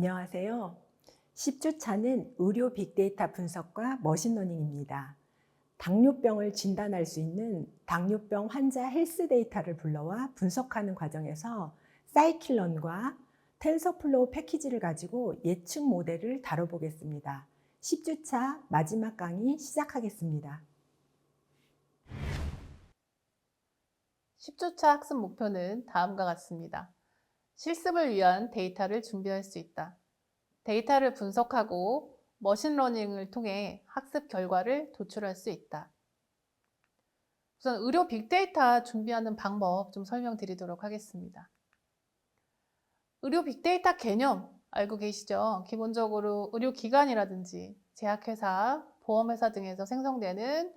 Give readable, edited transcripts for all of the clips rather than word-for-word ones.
안녕하세요. 10주차는 의료 빅데이터 분석과 머신러닝입니다. 당뇨병을 진단할 수 있는 당뇨병 환자 헬스 데이터를 불러와 분석하는 과정에서 사이클론과 텐서플로우 패키지를 가지고 예측 모델을 다뤄보겠습니다. 10주차 마지막 강의 시작하겠습니다. 10주차 학습 목표는 다음과 같습니다. 실습을 위한 데이터를 준비할 수 있다. 데이터를 분석하고 머신러닝을 통해 학습 결과를 도출할 수 있다. 우선 의료 빅데이터 준비하는 방법 좀 설명드리도록 하겠습니다. 의료 빅데이터 개념 알고 계시죠? 기본적으로 의료기관이라든지 제약회사, 보험회사 등에서 생성되는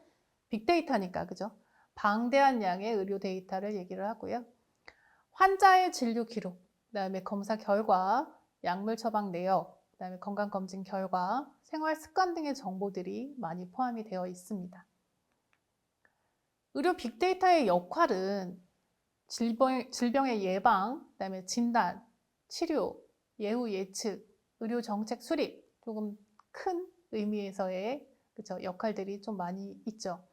빅데이터니까, 그죠? 방대한 양의 의료 데이터를 얘기를 하고요. 환자의 진료 기록, 그다음에 검사 결과, 약물 처방 내역, 그다음에 건강검진 결과, 생활 습관 등의 정보들이 많이 포함이 되어 있습니다. 의료 빅데이터의 역할은 질병의 예방, 그다음에 진단, 치료, 예후 예측, 의료 정책 수립, 조금 큰 의미에서의 그쵸, 역할들이 좀 많이 있죠.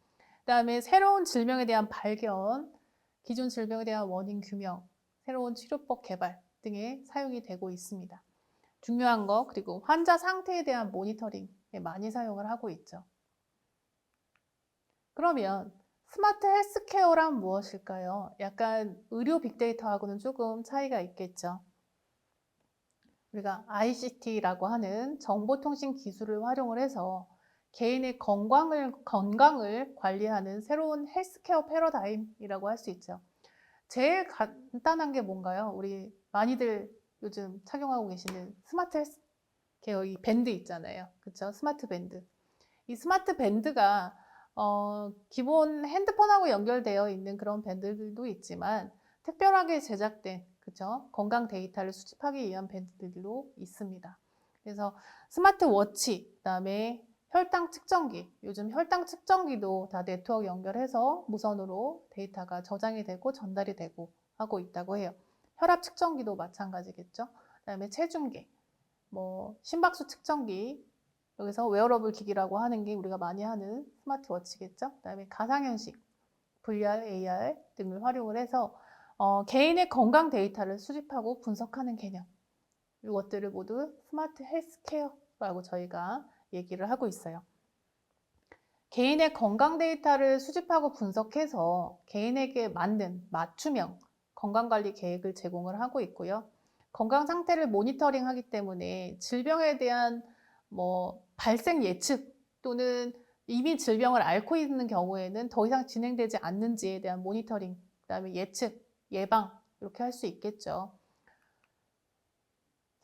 그다음에 새로운 질병에 대한 발견, 기존 질병에 대한 원인 규명, 새로운 치료법 개발 등에 사용이 되고 있습니다. 중요한 거, 그리고 환자 상태에 대한 모니터링에 많이 사용을 하고 있죠. 그러면 스마트 헬스케어란 무엇일까요? 약간 의료 빅데이터하고는 조금 차이가 있겠죠. 우리가 ICT라고 하는 정보통신 기술을 활용을 해서 개인의 건강을 관리하는 새로운 헬스케어 패러다임이라고 할 수 있죠. 제일 간단한 게 뭔가요? 우리 많이들 요즘 착용하고 계시는 스마트 헬스케어 이 밴드 있잖아요. 그렇죠? 스마트 밴드. 이 스마트 밴드가 기본 핸드폰하고 연결되어 있는 그런 밴드들도 있지만 특별하게 제작된 그쵸? 건강 데이터를 수집하기 위한 밴드들도 있습니다. 그래서 스마트워치, 그다음에 혈당 측정기, 요즘 혈당 측정기도 다 네트워크 연결해서 무선으로 데이터가 저장이 되고 전달이 되고 하고 있다고 해요. 혈압 측정기도 마찬가지겠죠. 그다음에 체중계, 뭐 심박수 측정기, 여기서 웨어러블 기기라고 하는 게 우리가 많이 하는 스마트워치겠죠. 그다음에 가상현실, VR, AR 등을 활용을 해서 개인의 건강 데이터를 수집하고 분석하는 개념. 이것들을 모두 스마트 헬스케어라고 저희가 얘기를 하고 있어요. 개인의 건강 데이터를 수집하고 분석해서 개인에게 맞는 맞춤형 건강관리 계획을 제공을 하고 있고요. 건강 상태를 모니터링하기 때문에 질병에 대한 발생 예측 또는 이미 질병을 앓고 있는 경우에는 더 이상 진행되지 않는지에 대한 모니터링, 그다음에 예측, 예방 이렇게 할 수 있겠죠.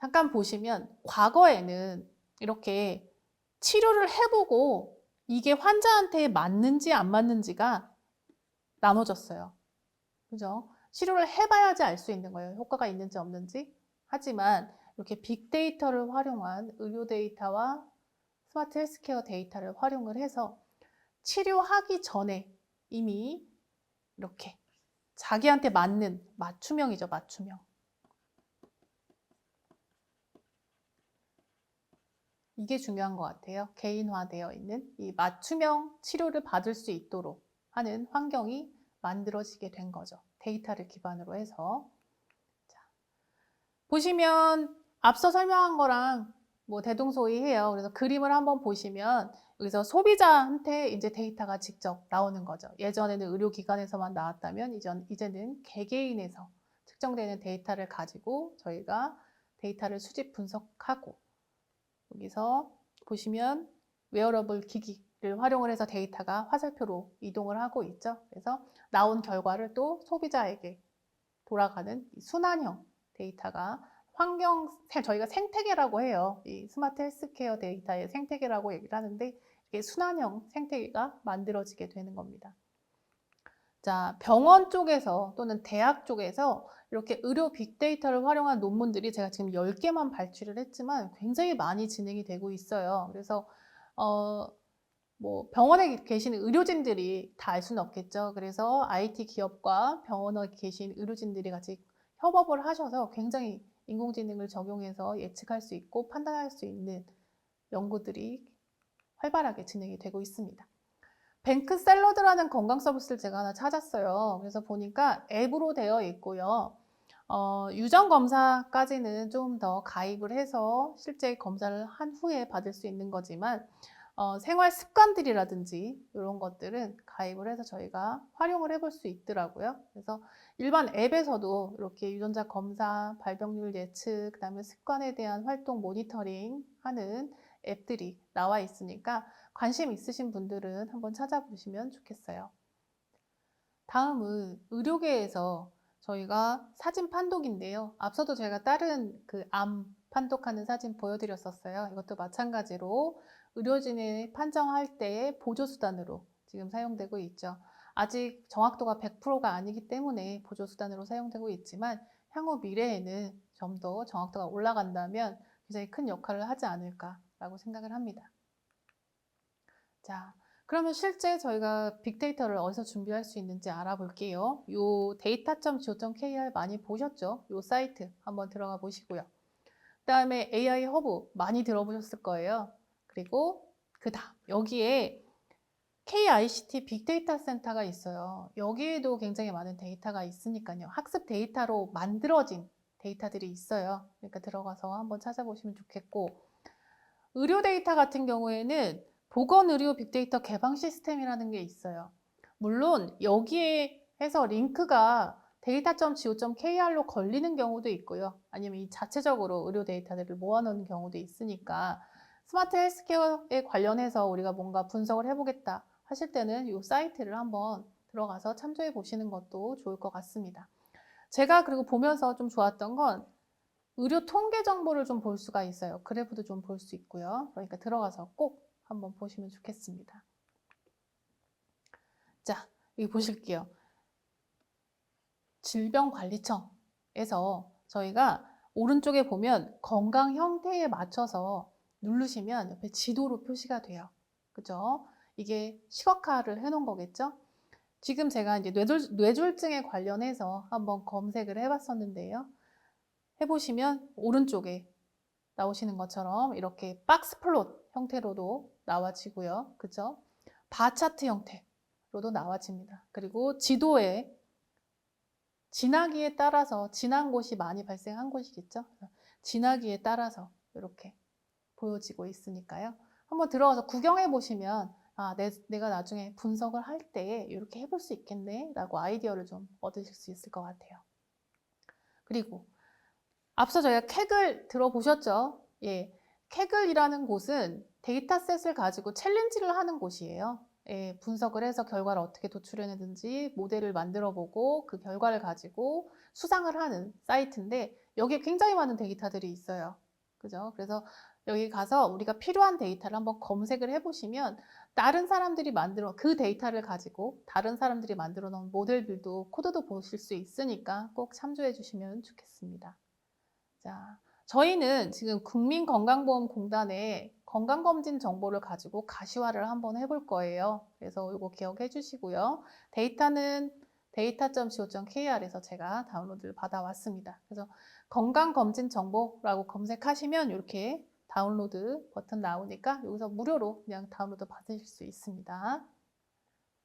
잠깐 보시면 과거에는 이렇게 치료를 해보고 이게 환자한테 맞는지 안 맞는지가 나눠졌어요. 그죠? 치료를 해봐야지 알 수 있는 거예요. 효과가 있는지 없는지. 하지만 이렇게 빅데이터를 활용한 의료 데이터와 스마트 헬스케어 데이터를 활용을 해서 치료하기 전에 이미 이렇게 자기한테 맞는 맞춤형이죠, 맞춤형. 이게 중요한 것 같아요. 개인화되어 있는 이 맞춤형 치료를 받을 수 있도록 하는 환경이 만들어지게 된 거죠. 데이터를 기반으로 해서. 자, 보시면 앞서 설명한 거랑 대동소이해요. 그래서 그림을 한번 보시면 여기서 소비자한테 이제 데이터가 직접 나오는 거죠. 예전에는 의료기관에서만 나왔다면 이제는 개개인에서 측정되는 데이터를 가지고 저희가 데이터를 수집 분석하고 여기서 보시면 웨어러블 기기를 활용을 해서 데이터가 화살표로 이동을 하고 있죠. 그래서 나온 결과를 또 소비자에게 돌아가는 순환형 데이터가 저희가 생태계라고 해요. 이 스마트 헬스케어 데이터의 생태계라고 얘기를 하는데 이게 순환형 생태계가 만들어지게 되는 겁니다. 자, 병원 쪽에서 또는 대학 쪽에서 이렇게 의료 빅데이터를 활용한 논문들이 제가 지금 10개만 발췌를 했지만 굉장히 많이 진행이 되고 있어요. 그래서 병원에 계시는 의료진들이 다 알 수는 없겠죠. 그래서 IT 기업과 병원에 계신 의료진들이 같이 협업을 하셔서 굉장히 인공지능을 적용해서 예측할 수 있고 판단할 수 있는 연구들이 활발하게 진행이 되고 있습니다. 뱅크샐러드라는 건강 서비스를 제가 하나 찾았어요. 그래서 보니까 앱으로 되어 있고요. 유전 검사까지는 좀 더 가입을 해서 실제 검사를 한 후에 받을 수 있는 거지만 생활 습관들이라든지 이런 것들은 가입을 해서 저희가 활용을 해볼 수 있더라고요. 그래서 일반 앱에서도 이렇게 유전자 검사, 발병률 예측, 그다음에 습관에 대한 활동 모니터링 하는 앱들이 나와 있으니까 관심 있으신 분들은 한번 찾아보시면 좋겠어요. 다음은 의료계에서 저희가 사진 판독인데요. 앞서도 제가 다른 그 암 판독하는 사진 보여드렸었어요. 이것도 마찬가지로 의료진이 판정할 때의 보조수단으로 지금 사용되고 있죠. 아직 정확도가 100%가 아니기 때문에 보조수단으로 사용되고 있지만 향후 미래에는 좀 더 정확도가 올라간다면 굉장히 큰 역할을 하지 않을까라고 생각을 합니다. 자, 그러면 실제 저희가 빅데이터를 어디서 준비할 수 있는지 알아볼게요. 요 data.go.kr 많이 보셨죠? 요 사이트 한번 들어가 보시고요. 그 다음에 AI 허브 많이 들어보셨을 거예요. 그리고 그 다음 여기에 KICT 빅데이터 센터가 있어요. 여기에도 굉장히 많은 데이터가 있으니까요. 학습 데이터로 만들어진 데이터들이 있어요. 그러니까 들어가서 한번 찾아보시면 좋겠고, 의료 데이터 같은 경우에는 보건의료 빅데이터 개방 시스템이라는 게 있어요. 물론 여기에 해서 링크가 data.go.kr로 걸리는 경우도 있고요. 아니면 이 자체적으로 의료 데이터들을 모아놓는 경우도 있으니까 스마트 헬스케어에 관련해서 우리가 뭔가 분석을 해보겠다 하실 때는 이 사이트를 한번 들어가서 참조해 보시는 것도 좋을 것 같습니다. 제가 그리고 보면서 좀 좋았던 건 의료 통계 정보를 좀 볼 수가 있어요. 그래프도 좀 볼 수 있고요. 그러니까 들어가서 꼭 한번 보시면 좋겠습니다. 자, 여기 보실게요. 질병관리청에서 저희가 오른쪽에 보면 건강 형태에 맞춰서 누르시면 옆에 지도로 표시가 돼요. 그죠? 이게 시각화를 해놓은 거겠죠? 지금 제가 이제 뇌졸중에 관련해서 한번 검색을 해봤었는데요. 해보시면 오른쪽에 나오시는 것처럼 이렇게 박스 플롯 형태로도 나와지고요. 그죠? 바 차트 형태로도 나와집니다. 그리고 지도에 진화기에 따라서 진한 곳이 많이 발생한 곳이겠죠. 진화기에 따라서 이렇게 보여지고 있으니까요. 한번 들어가서 구경해 보시면 내가 나중에 분석을 할 때 이렇게 해볼 수 있겠네 라고 아이디어를 좀 얻으실 수 있을 것 같아요. 그리고 앞서 저희가 캑을 들어보셨죠? 예, 캑을이라는 곳은 데이터셋을 가지고 챌린지를 하는 곳이에요. 예, 분석을 해서 결과를 어떻게 도출해내든지 모델을 만들어보고 그 결과를 가지고 수상을 하는 사이트인데 여기에 굉장히 많은 데이터들이 있어요. 그죠? 그래서 여기 가서 우리가 필요한 데이터를 한번 검색을 해보시면 다른 사람들이 만들어 그 데이터를 가지고 다른 사람들이 만들어 놓은 모델들도 코드도 보실 수 있으니까 꼭 참조해 주시면 좋겠습니다. 자, 저희는 지금 국민건강보험공단의 건강검진 정보를 가지고 가시화를 한번 해볼 거예요. 그래서 이거 기억해 주시고요. 데이터는 data.go.kr에서 제가 다운로드를 받아왔습니다. 그래서 건강검진 정보라고 검색하시면 이렇게 다운로드 버튼 나오니까 여기서 무료로 그냥 다운로드 받으실 수 있습니다.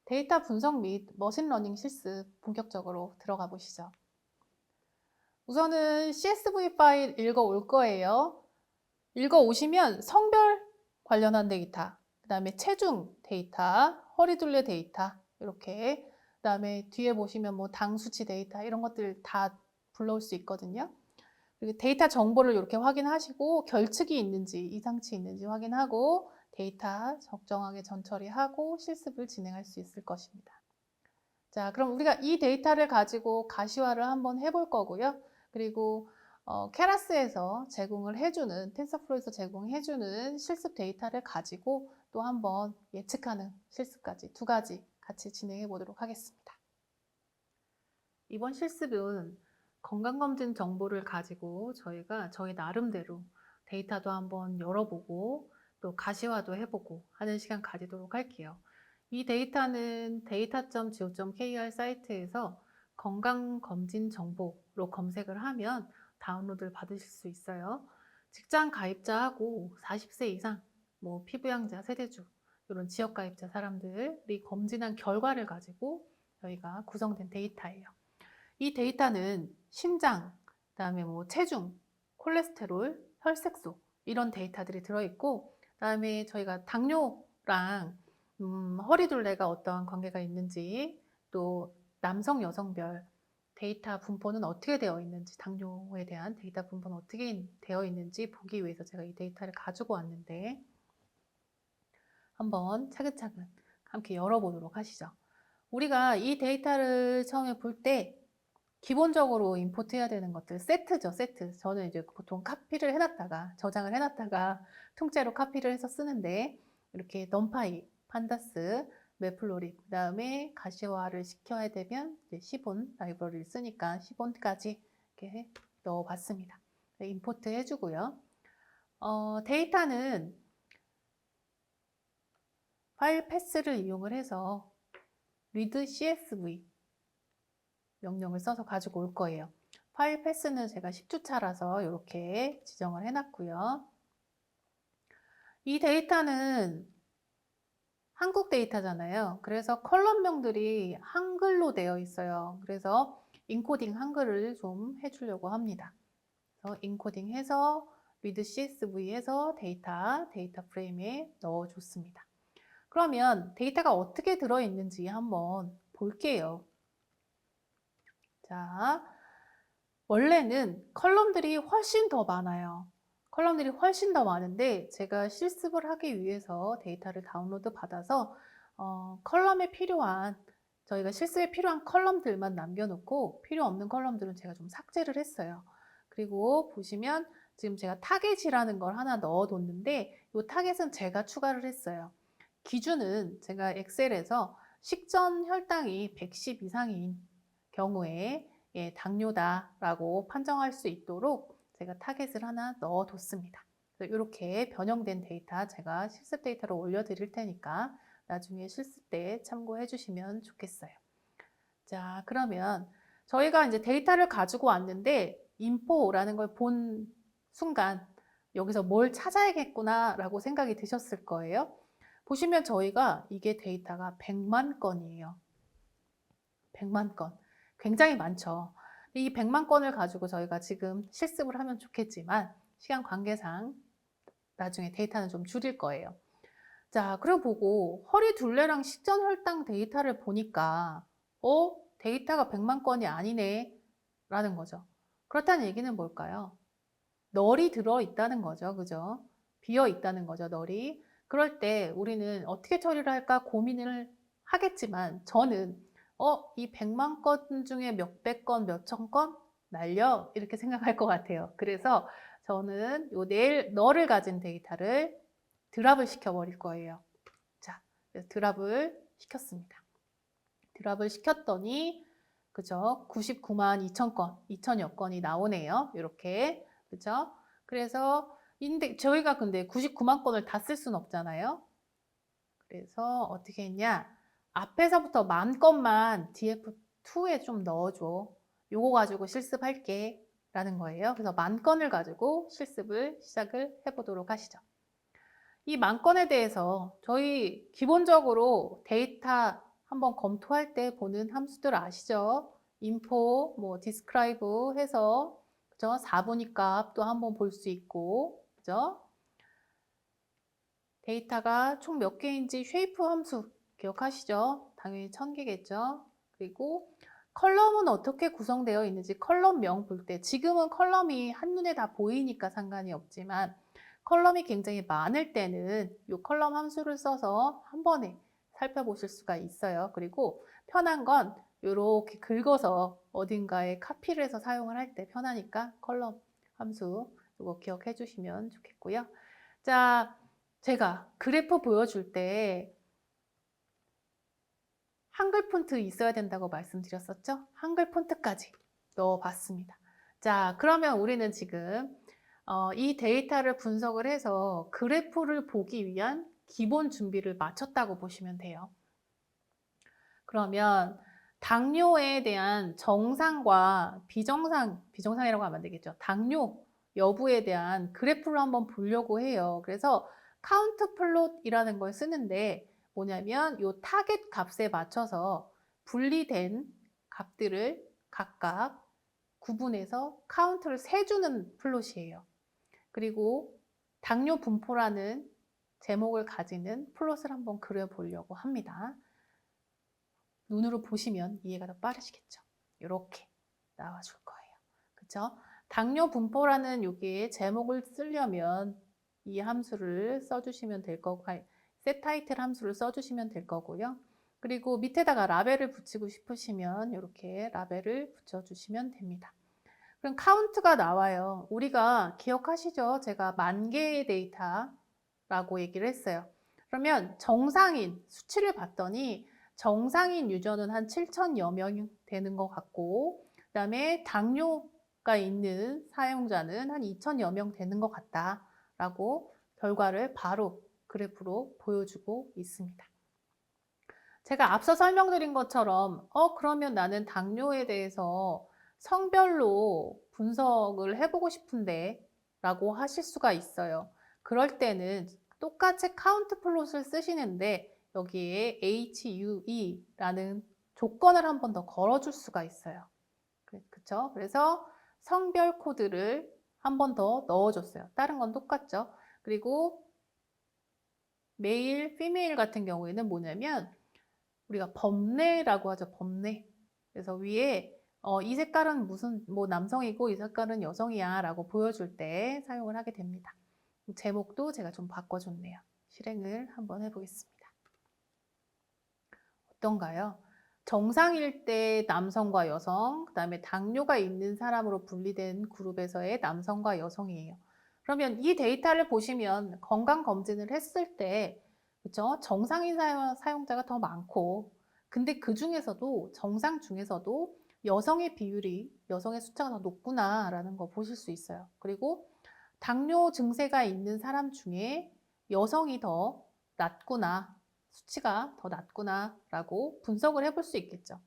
데이터 분석 및 머신러닝 실습 본격적으로 들어가 보시죠. 우선은 CSV 파일 읽어올 거예요. 읽어오시면 성별 관련한 데이터, 그 다음에 체중 데이터, 허리둘레 데이터 이렇게 그 다음에 뒤에 보시면 뭐 당 수치 데이터 이런 것들 다 불러올 수 있거든요. 그리고 데이터 정보를 이렇게 확인하시고 결측이 있는지 이상치 있는지 확인하고 데이터 적정하게 전처리하고 실습을 진행할 수 있을 것입니다. 자, 그럼 우리가 이 데이터를 가지고 가시화를 한번 해볼 거고요. 그리고 케라스에서 제공을 해주는 텐서플로우에서 제공해주는 실습 데이터를 가지고 또 한번 예측하는 실습까지 두 가지 같이 진행해 보도록 하겠습니다. 이번 실습은 건강검진 정보를 가지고 저희가 저희 나름대로 데이터도 한번 열어보고 또 가시화도 해보고 하는 시간 가지도록 할게요. 이 데이터는 data.go.kr 사이트에서 건강검진 정보로 검색을 하면 다운로드를 받으실 수 있어요. 직장 가입자하고 40세 이상, 뭐 피부양자, 세대주, 이런 지역 가입자 사람들이 검진한 결과를 가지고 저희가 구성된 데이터예요. 이 데이터는 심장, 그다음에 뭐 체중, 콜레스테롤, 혈색소 이런 데이터들이 들어있고, 그다음에 저희가 당뇨랑 허리둘레가 어떠한 관계가 있는지, 또 남성, 여성별 데이터 분포는 어떻게 되어 있는지, 당뇨에 대한 데이터 분포는 어떻게 되어 있는지 보기 위해서 제가 이 데이터를 가지고 왔는데, 한번 차근차근 함께 열어보도록 하시죠. 우리가 이 데이터를 처음에 볼 때 기본적으로 임포트해야 되는 것들 세트죠, 세트. 저는 이제 보통 카피를 해놨다가 저장을 해놨다가 통째로 카피를 해서 쓰는데, 이렇게 넘파이, 판다스, 매플로리, 그 다음에 가시화를 시켜야 되면 이제 시본 라이브러리를 쓰니까 시본까지 이렇게 넣어봤습니다. 임포트 해주고요. 데이터는 파일 패스를 이용을 해서 read CSV 명령을 써서 가지고 올 거예요. 파일 패스는 제가 10주차라서 이렇게 지정을 해놨고요. 이 데이터는 한국 데이터잖아요. 그래서 컬럼명들이 한글로 되어 있어요. 그래서 인코딩 한글을 좀 해주려고 합니다. 그래서 인코딩 해서 read CSV 해서 데이터 프레임에 넣어줬습니다. 그러면 데이터가 어떻게 들어있는지 한번 볼게요. 자, 원래는 컬럼들이 훨씬 더 많아요. 컬럼들이 훨씬 더 많은데 제가 실습을 하기 위해서 데이터를 다운로드 받아서 컬럼에 필요한, 저희가 실습에 필요한 컬럼들만 남겨놓고 필요 없는 컬럼들은 제가 좀 삭제를 했어요. 그리고 보시면 지금 제가 타겟이라는 걸 하나 넣어뒀는데 이 타겟은 제가 추가를 했어요. 기준은 제가 엑셀에서 식전 혈당이 110 이상인 경우에 당뇨다라고 판정할 수 있도록 제가 타겟을 하나 넣어뒀습니다. 이렇게 변형된 데이터 제가 실습 데이터로 올려드릴 테니까 나중에 실습 때 참고해 주시면 좋겠어요. 자, 그러면 저희가 이제 데이터를 가지고 왔는데 인포라는 걸 본 순간 여기서 뭘 찾아야겠구나라고 생각이 드셨을 거예요. 보시면 저희가 이게 데이터가 100만 건이에요. 100만 건. 굉장히 많죠. 이 100만 건을 가지고 저희가 지금 실습을 하면 좋겠지만 시간 관계상 나중에 데이터는 좀 줄일 거예요. 자, 그리고 보고 허리 둘레랑 식전 혈당 데이터를 보니까 데이터가 100만 건이 아니네 라는 거죠. 그렇다는 얘기는 뭘까요? 널이 들어있다는 거죠. 그죠? 비어있다는 거죠. 널이. 그럴 때 우리는 어떻게 처리를 할까 고민을 하겠지만 저는 이 100만 건 중에 몇백 건, 몇천 건 날려 이렇게 생각할 것 같아요. 그래서 저는 요 널을 가진 데이터를 드랍을 시켜버릴 거예요. 자, 드랍을 시켰습니다. 드랍을 시켰더니 그죠? 99만 2천 건, 2천여 건이 나오네요. 이렇게. 그죠? 그래서 저희가 근데 99만 건을 다 쓸 수는 없잖아요. 그래서 어떻게 했냐? 앞에서부터 10,000건만 DF2에 좀 넣어줘. 요거 가지고 실습할게. 라는 거예요. 그래서 10,000건을 가지고 실습을 시작을 해보도록 하시죠. 이 10,000건에 대해서 저희 기본적으로 데이터 한번 검토할 때 보는 함수들 아시죠? info, 뭐 describe 해서 그죠? 4분위 값도 한번 볼 수 있고, 그죠? 데이터가 총 몇 개인지 쉐이프 함수 기억하시죠? 당연히 1000개겠죠? 그리고 컬럼은 어떻게 구성되어 있는지 컬럼명 볼 때 지금은 컬럼이 한눈에 다 보이니까 상관이 없지만 컬럼이 굉장히 많을 때는 이 컬럼 함수를 써서 한 번에 살펴보실 수가 있어요. 그리고 편한 건 이렇게 긁어서 어딘가에 카피를 해서 사용을 할 때 편하니까 컬럼 함수 이거 기억해 주시면 좋겠고요. 자, 제가 그래프 보여줄 때 한글 폰트 있어야 된다고 말씀드렸었죠? 한글 폰트까지 넣어봤습니다. 자, 그러면 우리는 지금 이 데이터를 분석을 해서 그래프를 보기 위한 기본 준비를 마쳤다고 보시면 돼요. 그러면 당뇨에 대한 정상과 비정상이라고 하면 안 되겠죠. 당뇨 여부에 대한 그래프를 한번 보려고 해요. 그래서 카운트 플롯이라는 걸 쓰는데 뭐냐면 요 타겟 값에 맞춰서 분리된 값들을 각각 구분해서 카운트를 세주는 플롯이에요. 그리고 당뇨 분포라는 제목을 가지는 플롯을 한번 그려보려고 합니다. 눈으로 보시면 이해가 더 빠르시겠죠. 이렇게 나와줄 거예요. 그쵸? 당뇨 분포라는 여기에 제목을 쓰려면 이 함수를 써주시면 될 거고, set 타이틀 함수를 써주시면 될 거고요. 그리고 밑에다가 라벨을 붙이고 싶으시면 이렇게 라벨을 붙여주시면 됩니다. 그럼 카운트가 나와요. 우리가 기억하시죠? 제가 10,000개의 데이터라고 얘기를 했어요. 그러면 정상인 수치를 봤더니 정상인 유저는 한 7,000여 명 되는 것 같고, 그 다음에 당뇨가 있는 사용자는 한 2,000여 명 되는 것 같다라고 결과를 바로 그래프로 보여주고 있습니다. 제가 앞서 설명드린 것처럼 그러면 나는 당뇨에 대해서 성별로 분석을 해보고 싶은데 라고 하실 수가 있어요. 그럴 때는 똑같이 카운트 플롯을 쓰시는데 여기에 HUE라는 조건을 한 번 더 걸어줄 수가 있어요. 그쵸? 그래서 성별 코드를 한 번 더 넣어줬어요. 다른 건 똑같죠? 그리고 메일, 피메일 같은 경우에는 뭐냐면 우리가 범례라고 하죠. 범례. 그래서 위에 이 색깔은 무슨 뭐 남성이고 이 색깔은 여성이야 라고 보여줄 때 사용을 하게 됩니다. 제목도 제가 좀 바꿔줬네요. 실행을 한번 해보겠습니다. 어떤가요? 정상일 때 남성과 여성, 그 다음에 당뇨가 있는 사람으로 분리된 그룹에서의 남성과 여성이에요. 그러면 이 데이터를 보시면 건강검진을 했을 때 그렇죠? 정상인 사용자가 더 많고 근데 그 중에서도 정상 중에서도 여성의 비율이 여성의 숫자가 더 높구나라는 거 보실 수 있어요. 그리고 당뇨 증세가 있는 사람 중에 여성이 더 낮구나, 수치가 더 낮구나라고 분석을 해볼 수 있겠죠.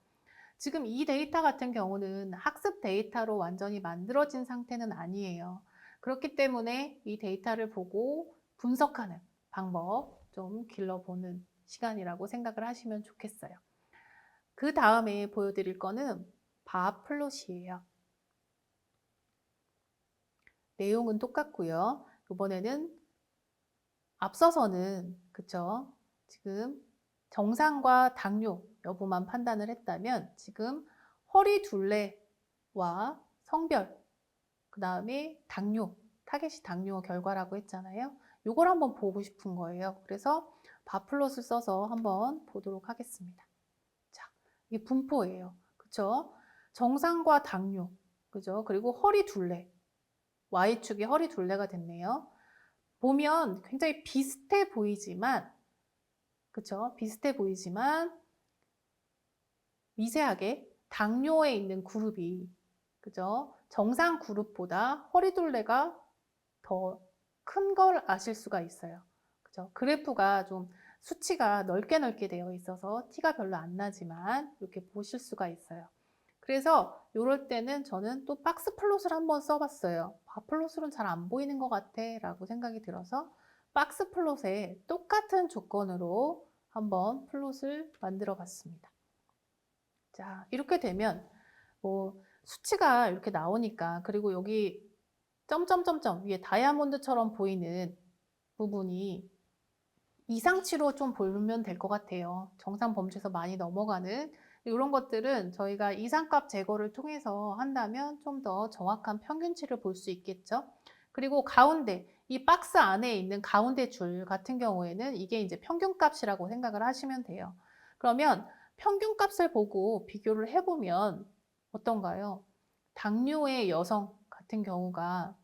지금 이 데이터 같은 경우는 학습 데이터로 완전히 만들어진 상태는 아니에요. 그렇기 때문에 이 데이터를 보고 분석하는 방법 좀 길러보는 시간이라고 생각을 하시면 좋겠어요. 그 다음에 보여드릴 거는 바 플롯이에요. 내용은 똑같고요. 이번에는 앞서서는 그쵸? 지금 정상과 당뇨 여부만 판단을 했다면 지금 허리 둘레와 성별 그 다음에 당뇨 타겟이 당뇨 결과라고 했잖아요. 이걸 한번 보고 싶은 거예요. 그래서 바플롯을 써서 한번 보도록 하겠습니다. 자, 이게 분포예요. 그쵸? 정상과 당뇨 그죠? 그리고 허리 둘레 Y축이 허리 둘레가 됐네요. 보면 굉장히 비슷해 보이지만 그쵸? 비슷해 보이지만 미세하게 당뇨에 있는 그룹이 그죠? 정상 그룹보다 허리둘레가 더 큰 걸 아실 수가 있어요. 그죠? 그래프가 좀 수치가 넓게 되어 있어서 티가 별로 안 나지만 이렇게 보실 수가 있어요. 그래서 이럴 때는 저는 또 박스 플롯을 한번 써봤어요. 바 플롯으로는 잘 안 보이는 것 같아 라고 생각이 들어서 박스 플롯에 똑같은 조건으로 한번 플롯을 만들어 봤습니다. 자, 이렇게 되면 뭐 수치가 이렇게 나오니까 그리고 여기 점점점점 위에 다이아몬드처럼 보이는 부분이 이상치로 좀 보면 될 것 같아요. 정상 범주에서 많이 넘어가는 이런 것들은 저희가 이상값 제거를 통해서 한다면 좀 더 정확한 평균치를 볼 수 있겠죠. 그리고 가운데 이 박스 안에 있는 가운데 줄 같은 경우에는 이게 이제 평균값이라고 생각을 하시면 돼요. 그러면 평균값을 보고 비교를 해보면 어떤가요? 당뇨의 여성 같은 경우가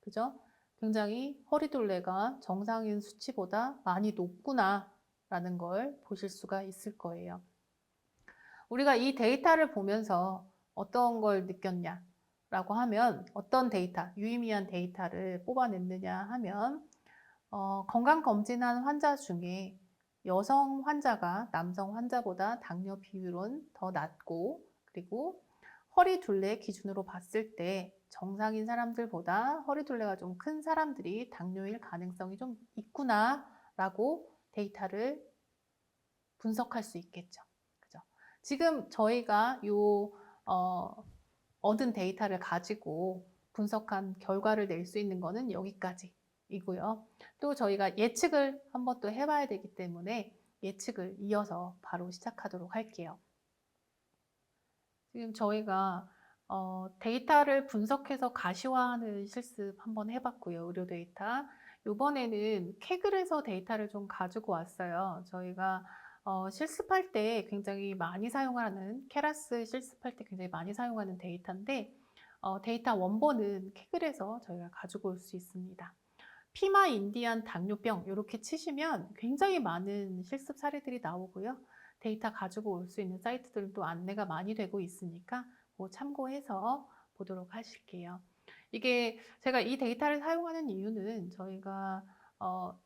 그죠? 굉장히 허리둘레가 정상인 수치보다 많이 높구나 라는 걸 보실 수가 있을 거예요. 우리가 이 데이터를 보면서 어떤 걸 느꼈냐 라고 하면 어떤 데이터, 유의미한 데이터를 뽑아냈느냐 하면 건강검진한 환자 중에 여성 환자가 남성 환자보다 당뇨 비율은 더 낮고, 그리고 허리 둘레 기준으로 봤을 때 정상인 사람들보다 허리 둘레가 좀 큰 사람들이 당뇨일 가능성이 좀 있구나라고 데이터를 분석할 수 있겠죠. 그죠? 지금 저희가 얻은 데이터를 가지고 분석한 결과를 낼 수 있는 거는 여기까지이고요. 또 저희가 예측을 한번 또 해봐야 되기 때문에 예측을 이어서 바로 시작하도록 할게요. 지금 저희가 데이터를 분석해서 가시화하는 실습 한번 해봤고요. 의료 데이터. 이번에는 케글에서 데이터를 좀 가지고 왔어요. 저희가 실습할 때 굉장히 많이 사용하는, 케라스 실습할 때 굉장히 많이 사용하는 데이터인데, 데이터 원본은 케글에서 저희가 가지고 올 수 있습니다. 피마 인디안 당뇨병 이렇게 치시면 굉장히 많은 실습 사례들이 나오고요. 데이터 가지고 올 수 있는 사이트들도 안내가 많이 되고 있으니까 참고해서 보도록 하실게요. 이게 제가 이 데이터를 사용하는 이유는 저희가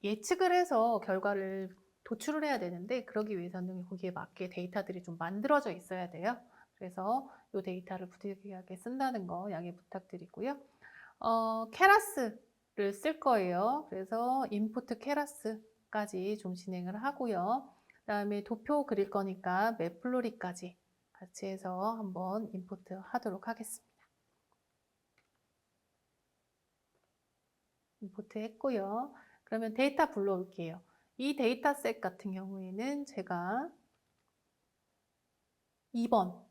예측을 해서 결과를 도출을 해야 되는데, 그러기 위해서는 거기에 맞게 데이터들이 좀 만들어져 있어야 돼요. 그래서 이 데이터를 부득이하게 쓴다는 거 양해 부탁드리고요. 케라스를 쓸 거예요. 그래서 인풋 케라스까지 좀 진행을 하고요. 그다음에 도표 그릴 거니까 맵플로리까지 같이 해서 한번 인풋 하도록 하겠습니다. 인풋 했고요. 그러면 데이터 불러올게요. 이 데이터셋 같은 경우에는 제가 2번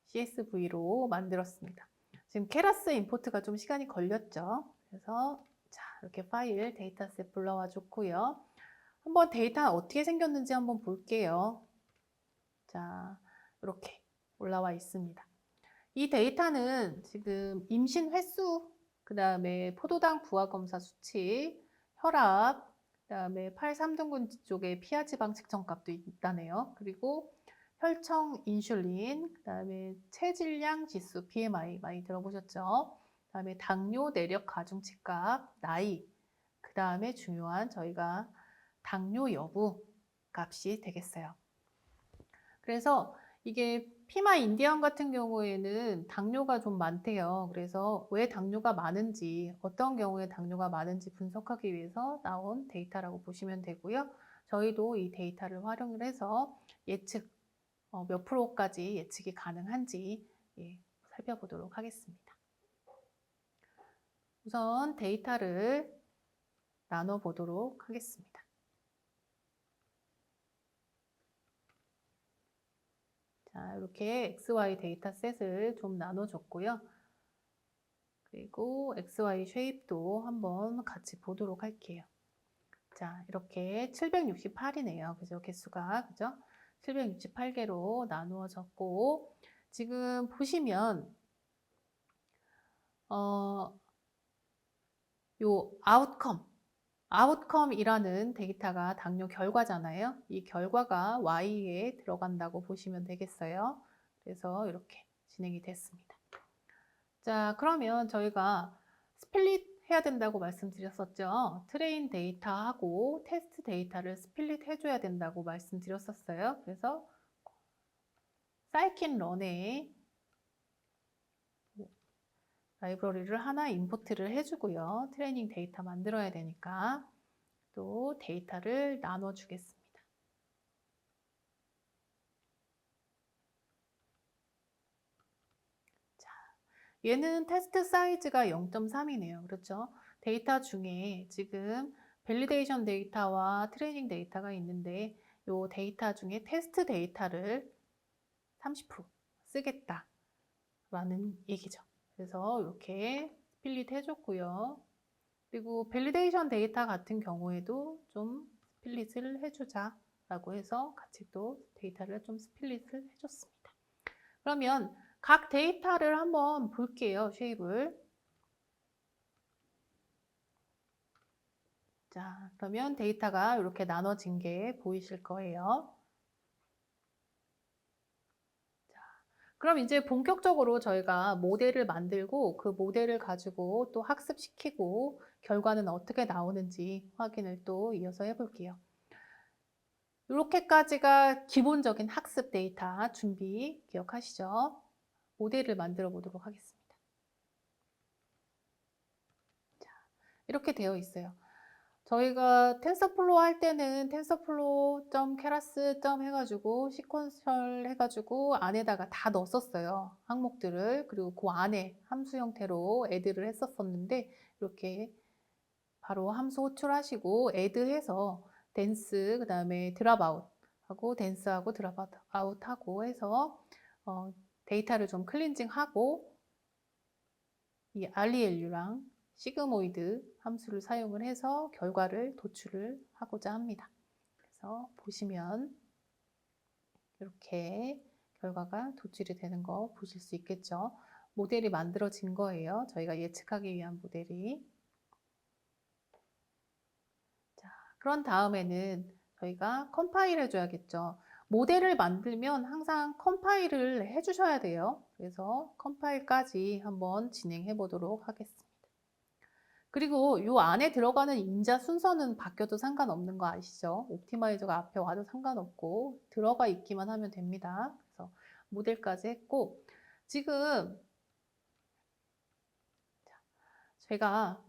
CSV로 만들었습니다. 지금 케라스 임포트가 좀 시간이 걸렸죠. 그래서 자, 이렇게 파일 데이터셋 불러와 줬고요. 한번 데이터가 어떻게 생겼는지 한번 볼게요. 자, 이렇게 올라와 있습니다. 이 데이터는 지금 임신 횟수, 그 다음에 포도당 부하 검사 수치, 혈압, 그 다음에 팔 3등분 쪽에 피하지방 측정값도 있다네요. 그리고 혈청 인슐린, 그 다음에 체질량 지수 BMI 많이 들어보셨죠? 그 다음에 당뇨 내력 가중치값, 나이, 그 다음에 중요한 저희가 당뇨 여부 값이 되겠어요. 그래서 이게 피마 인디언 같은 경우에는 당뇨가 좀 많대요. 그래서 왜 당뇨가 많은지, 어떤 경우에 당뇨가 많은지 분석하기 위해서 나온 데이터라고 보시면 되고요. 저희도 이 데이터를 활용을 해서 예측, 몇 프로까지 예측이 가능한지 살펴보도록 하겠습니다. 우선 데이터를 나눠보도록 하겠습니다. 자, 이렇게 XY 데이터셋을 좀 나눠줬고요. 그리고 XY 쉐입도 한번 같이 보도록 할게요. 자, 이렇게 768이네요. 그죠? 개수가. 그죠? 768개로 나누어졌고, 지금 보시면, 요 아웃컴이라는 데이터가 당뇨 결과잖아요. 이 결과가 Y에 들어간다고 보시면 되겠어요. 그래서 이렇게 진행이 됐습니다. 자, 그러면 저희가 스플릿 해야 된다고 말씀드렸었죠. 트레인 데이터하고 테스트 데이터를 스플릿 해줘야 된다고 말씀드렸었어요. 그래서 사이킨런에 라이브러리를 하나 임포트를 해주고요. 트레이닝 데이터 만들어야 되니까 또 데이터를 나눠주겠습니다. 자, 얘는 테스트 사이즈가 0.3이네요. 그렇죠? 데이터 중에 지금 밸리데이션 데이터와 트레이닝 데이터가 있는데 이 데이터 중에 테스트 데이터를 30% 쓰겠다라는 얘기죠. 그래서 이렇게 스플릿 해줬고요. 그리고 밸리데이션 데이터 같은 경우에도 좀 스플릿을 해주자라고 해서 같이 또 데이터를 좀 스플릿을 해줬습니다. 그러면 각 데이터를 한번 볼게요. 쉐입을. 자, 그러면 데이터가 이렇게 나눠진 게 보이실 거예요. 그럼 이제 본격적으로 저희가 모델을 만들고 그 모델을 가지고 또 학습시키고 결과는 어떻게 나오는지 확인을 또 이어서 해볼게요. 이렇게까지가 기본적인 학습 데이터 준비 기억하시죠? 모델을 만들어 보도록 하겠습니다. 자, 이렇게 되어 있어요. 저희가 텐서플로우 할 때는 텐서플로우 keras 해가지고 시퀀셜 해가지고 안에다가 다 넣었었어요. 항목들을. 그리고 그 안에 함수 형태로 애드를 했었었는데 이렇게 바로 함수 호출하시고 애드해서 댄스 그 다음에 드랍아웃 하고 댄스하고 드랍아웃 하고 해서 데이터를 좀 클린징하고 이 ReLU랑 시그모이드 함수를 사용을 해서 결과를 도출을 하고자 합니다. 그래서 보시면 이렇게 결과가 도출이 되는 거 보실 수 있겠죠. 모델이 만들어진 거예요. 저희가 예측하기 위한 모델이. 자, 그런 다음에는 저희가 컴파일 해줘야겠죠. 모델을 만들면 항상 컴파일을 해주셔야 돼요. 그래서 컴파일까지 한번 진행해 보도록 하겠습니다. 그리고 이 안에 들어가는 인자 순서는 바뀌어도 상관없는 거 아시죠? 옵티마이저가 앞에 와도 상관없고 들어가 있기만 하면 됩니다. 그래서 모델까지 했고 지금 제가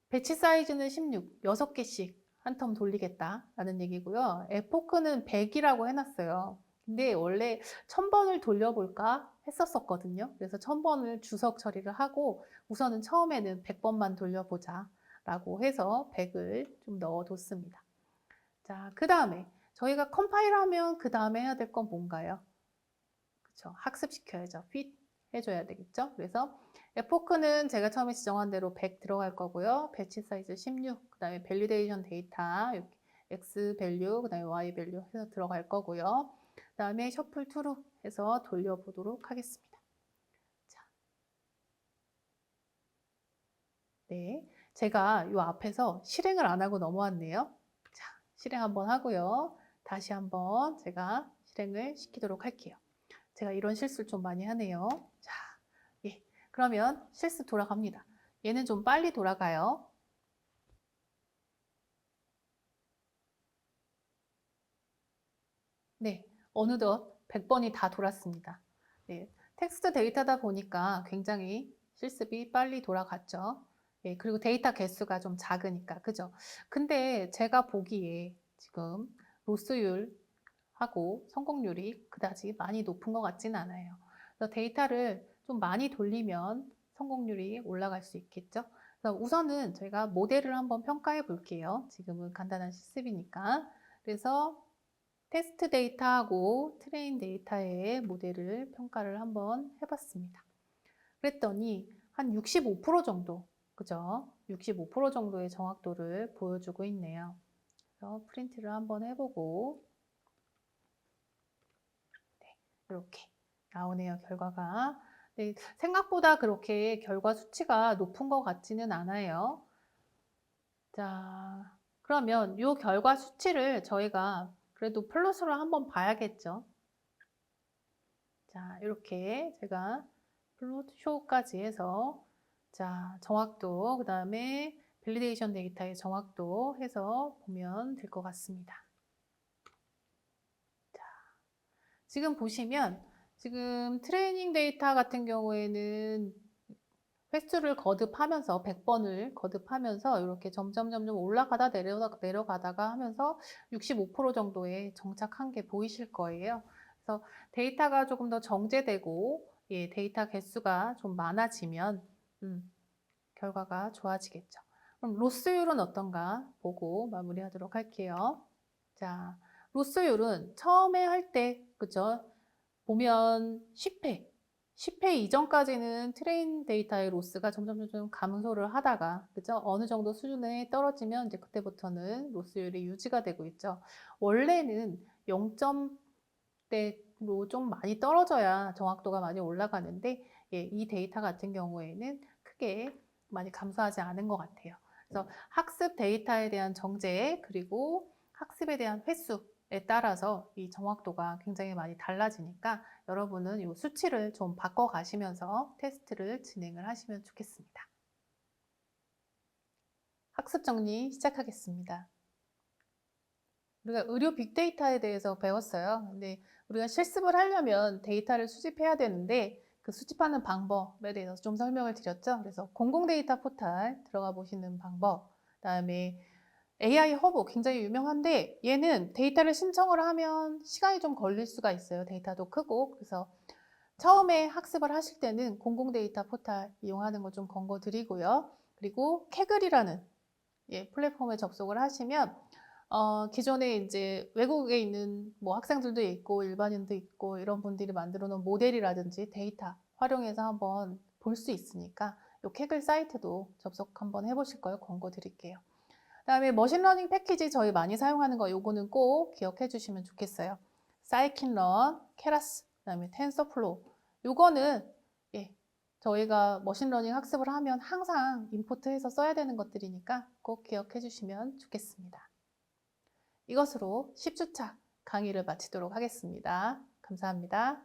배치 사이즈는 16, 6개씩 한 텀 돌리겠다라는 얘기고요. 에포크는 100이라고 해놨어요. 근데 원래 1000번을 돌려볼까 했었거든요. 그래서 1000번을 주석 처리를 하고 우선은 처음에는 100번만 돌려보자 라고 해서 100을 좀 넣어뒀습니다. 자, 그 다음에 저희가 컴파일하면 그 다음에 해야 될 건 뭔가요? 그쵸, 학습시켜야죠. 핏 해줘야 되겠죠. 그래서 에포크는 제가 처음에 지정한 대로 100 들어갈 거고요. 배치 사이즈 16, 그 다음에 밸리데이션 데이터, 이렇게 X 밸류, 그 다음에 Y 밸류 해서 들어갈 거고요. 그 다음에 셔플 투루 해서 돌려보도록 하겠습니다. 자, 네, 제가 이 앞에서 실행을 안 하고 넘어왔네요. 자, 실행 한번 하고요. 다시 한번 제가 실행을 시키도록 할게요. 제가 이런 실수를 좀 많이 하네요. 자, 예. 그러면 실수 돌아갑니다. 얘는 좀 빨리 돌아가요. 네, 어느덧 100번이 다 돌았습니다. 네, 텍스트 데이터다 보니까 굉장히 실습이 빨리 돌아갔죠. 예, 그리고 데이터 개수가 좀 작으니까, 그죠? 근데 제가 보기에 지금 로스율하고 성공률이 그다지 많이 높은 것 같지는 않아요. 그래서 데이터를 좀 많이 돌리면 성공률이 올라갈 수 있겠죠? 그래서 우선은 저희가 모델을 한번 평가해 볼게요. 지금은 간단한 실습이니까. 그래서 테스트 데이터하고 트레인 데이터의 모델을 평가를 한번 해봤습니다. 그랬더니 한 65% 정도, 그죠? 65% 정도의 정확도를 보여주고 있네요. 그래서 프린트를 한번 해보고 네, 이렇게 나오네요, 결과가. 네, 생각보다 그렇게 결과 수치가 높은 것 같지는 않아요. 자, 그러면 이 결과 수치를 저희가 그래도 플롯으로 한번 봐야겠죠. 자, 이렇게 제가 플롯 쇼까지 해서 자, 정확도, 그 다음에 밸리데이션 데이터의 정확도 해서 보면 될 것 같습니다. 자, 지금 보시면 지금 트레이닝 데이터 같은 경우에는 횟수를 거듭하면서 100번을 거듭하면서 이렇게 점점 올라가다 내려가다가 하면서 65% 정도에 정착한 게 보이실 거예요. 그래서 데이터가 조금 더 정제되고 예, 데이터 개수가 좀 많아지면 결과가 좋아지겠죠. 그럼 로스율은 어떤가 보고 마무리하도록 할게요. 자, 로스율은 처음에 할 때 그죠? 보면 10회 이전까지는 트레인 데이터의 로스가 점점 감소를 하다가 그죠? 어느 정도 수준에 떨어지면 이제 그때부터는 로스율이 유지가 되고 있죠. 원래는 0점대로 좀 많이 떨어져야 정확도가 많이 올라가는데 예, 이 데이터 같은 경우에는 크게 많이 감소하지 않은 것 같아요. 그래서 학습 데이터에 대한 정제 그리고 학습에 대한 횟수에 따라서 이 정확도가 굉장히 많이 달라지니까 여러분은 이 수치를 좀 바꿔 가시면서 테스트를 진행을 하시면 좋겠습니다. 학습 정리 시작하겠습니다. 우리가 의료 빅데이터에 대해서 배웠어요. 근데 우리가 실습을 하려면 데이터를 수집해야 되는데 그 수집하는 방법에 대해서 좀 설명을 드렸죠. 그래서 공공 데이터 포탈 들어가 보시는 방법, 그다음에 AI 허브 굉장히 유명한데 얘는 데이터를 신청을 하면 시간이 좀 걸릴 수가 있어요. 데이터도 크고. 그래서 처음에 학습을 하실 때는 공공 데이터 포탈 이용하는 거 좀 권고드리고요. 그리고 캐글이라는 플랫폼에 접속을 하시면 기존에 이제 외국에 있는 뭐 학생들도 있고 일반인도 있고 이런 분들이 만들어 놓은 모델이라든지 데이터 활용해서 한번 볼 수 있으니까 이 캐글 사이트도 접속 한번 해보실 걸 권고드릴게요. 그다음에 머신러닝 패키지 저희 많이 사용하는 거 요거는 꼭 기억해 주시면 좋겠어요. 사이킨런, 케라스, 그다음에 텐서플로우 요거는 저희가 머신러닝 학습을 하면 항상 임포트해서 써야 되는 것들이니까 꼭 기억해 주시면 좋겠습니다. 이것으로 10주차 강의를 마치도록 하겠습니다. 감사합니다.